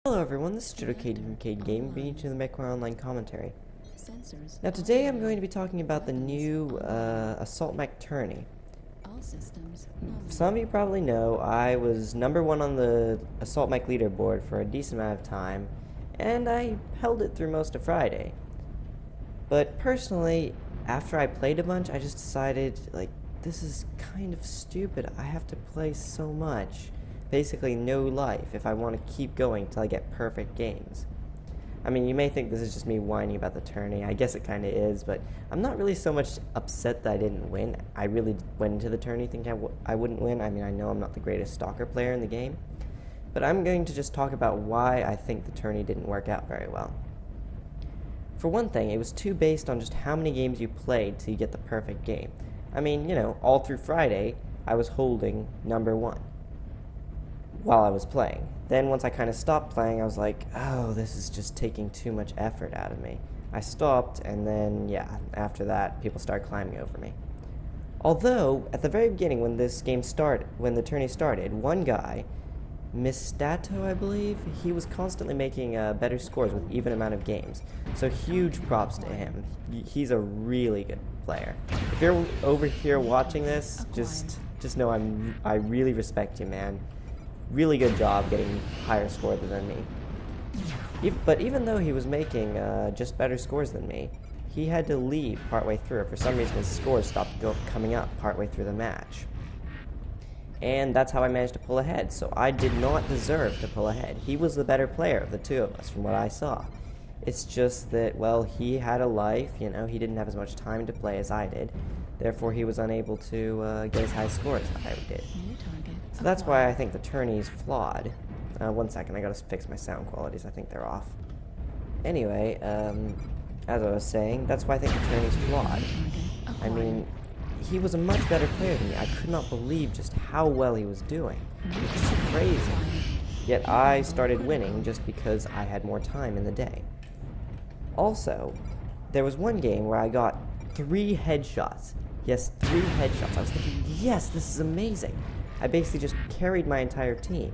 Hello everyone, this is Kaiden from Kaidengaming, bringing you to the MWO online commentary. Now today I'm going to be talking about the new Assault Mech Tourney. Some of you probably know I was #1 on the Assault Mech leaderboard for a decent amount of time, and I held it through most of Friday. But personally, after I played a bunch, I just decided, this is kind of stupid. I have to play so much. Basically no life if I want to keep going till I get perfect games. I mean, you may think this is just me whining about the tourney. I guess it kind of is, but I'm not really so much upset that I didn't win. I really went into the tourney thinking I wouldn't win. I mean, I know I'm not the greatest stalker player in the game, but I'm going to just talk about why I think the tourney didn't work out very well. For one thing, it was too based on just how many games you played till you get the perfect game. I mean, all through Friday, I was holding #1. While I was playing. Then once I kind of stopped playing, I was like, oh, this is just taking too much effort out of me. I stopped, and then, after that, people started climbing over me. Although, at the very beginning, when the tourney started, one guy, Mistato, I believe, he was constantly making better scores with even amount of games. So huge props to him. He's a really good player. If you're over here watching this, just know I really respect you, man. Really good job getting higher scores than me. But even though he was making just better scores than me, he had to leave partway through. For some reason, his scores stopped coming up partway through the match. And that's how I managed to pull ahead. So I did not deserve to pull ahead. He was the better player of the two of us from what I saw. It's just that, well, he had a life, he didn't have as much time to play as I did. Therefore, he was unable to get as high scores as I did. So that's why I think the tourney is flawed. One second, I gotta fix my sound qualities. I think they're off. Anyway, as I was saying, that's why I think the tourney is flawed. I mean, he was a much better player than me. I could not believe just how well he was doing. It was just crazy. Yet I started winning just because I had more time in the day. Also, there was one game where I got 3 headshots. Yes, 3 headshots. I was thinking, yes, this is amazing. I basically just carried my entire team.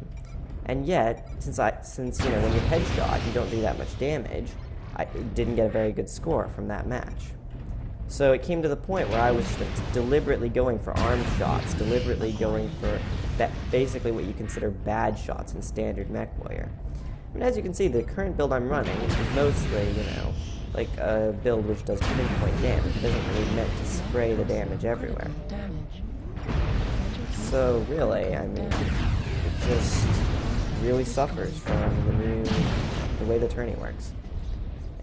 And yet, since when you headshot, you don't do that much damage, I didn't get a very good score from that match. So it came to the point where I was just deliberately going for arm shots, deliberately going for basically what you consider bad shots in standard Mech Warrior. I mean, as you can see, the current build I'm running is mostly, like a build which does pinpoint damage. It isn't really meant to spray the damage everywhere. So really, I mean, it just really suffers from the way the tourney works.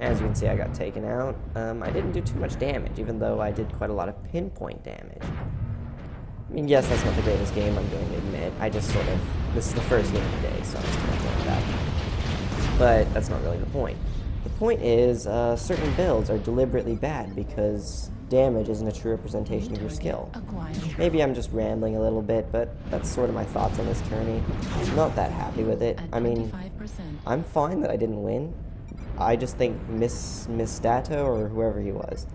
As you can see, I got taken out. I didn't do too much damage, even though I did quite a lot of pinpoint damage. I mean, yes, that's not the greatest game, I'm going to admit. This is the first game of the day, so I'm just going to play that. But that's not really the point. The point is, certain builds are deliberately bad because damage isn't a true representation of your skill. Maybe I'm just rambling a little bit, but that's sort of my thoughts on this tourney. I'm not that happy with it. I mean, I'm fine that I didn't win. I just think Mistato or whoever he was,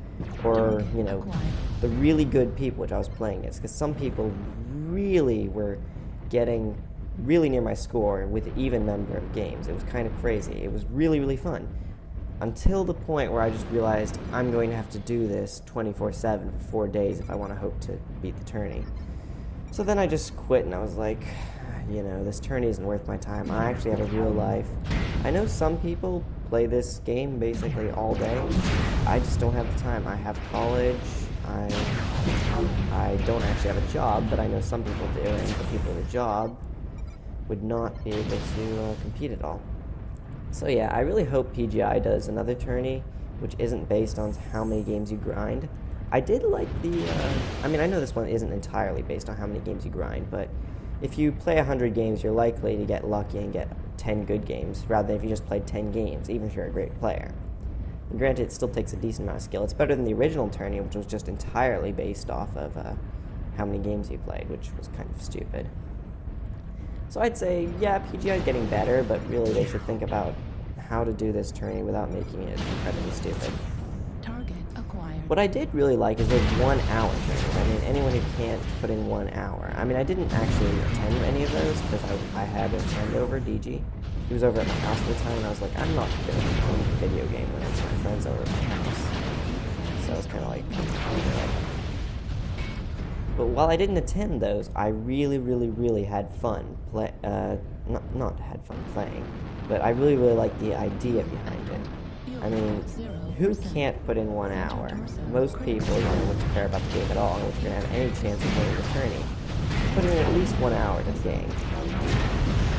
or, the really good people which I was playing against, because some people really were getting really near my score with even number of games. It was kind of crazy. It was really, really fun. Until the point where I just realized I'm going to have to do this 24/7 for 4 days if I want to hope to beat the tourney. So then I just quit and I was like, this tourney isn't worth my time. I actually have a real life. I know some people play this game basically all day. I just don't have the time. I have college. I don't actually have a job, but I know some people do, and the people with a job would not be able to compete at all. So yeah, I really hope PGI does another tourney which isn't based on how many games you grind. I did like I mean, I know this one isn't entirely based on how many games you grind, but if you play 100 games, you're likely to get lucky and get 10 good games, rather than if you just played 10 games, even if you're a great player. And granted, it still takes a decent amount of skill. It's better than the original tourney, which was just entirely based off of how many games you played, which was kind of stupid. So I'd say, yeah, PGI is getting better, but really they should think about how to do this tourney without making it incredibly stupid. What I did really like is those 1 hour tournaments. I mean, anyone who can't put in 1 hour. I mean, I didn't actually attend any of those because I had a friend over, DG, he was over at my house at the time, and I was like, I'm not going to play a video game when it's my friends over at my house. So I was kind of like, but while I didn't attend those, I really had fun not had fun playing, but I really liked the idea behind it. I mean, who can't put in 1 hour? Most people, wouldn't care about the game at all, and if you're going to have any chance of winning the tourney, put in at least 1 hour to the game.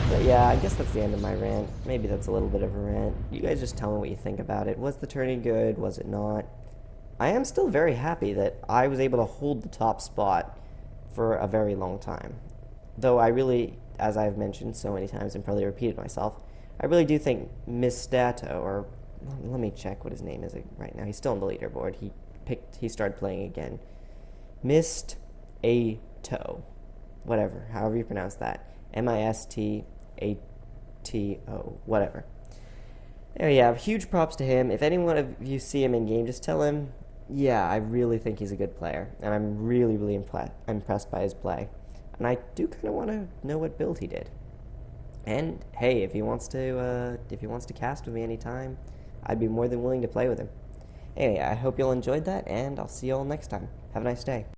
But yeah, I guess that's the end of my rant. Maybe that's a little bit of a rant. You guys just tell me what you think about it. Was the tourney good? Was it not? I am still very happy that I was able to hold the top spot for a very long time. Though I really, as I've mentioned so many times and probably repeated myself, I really do think Mistato, or let me check what his name is right now. He's still on the leaderboard. He started playing again. Mistato. Whatever, however you pronounce that. Mistato, whatever. There you have. Huge props to him. If any one of you see him in game, just tell him, yeah, I really think he's a good player, and I'm really impressed by his play. And I do kind of want to know what build he did. And hey, if he wants to cast with me anytime, I'd be more than willing to play with him. Anyway, I hope you all enjoyed that, and I'll see you all next time. Have a nice day.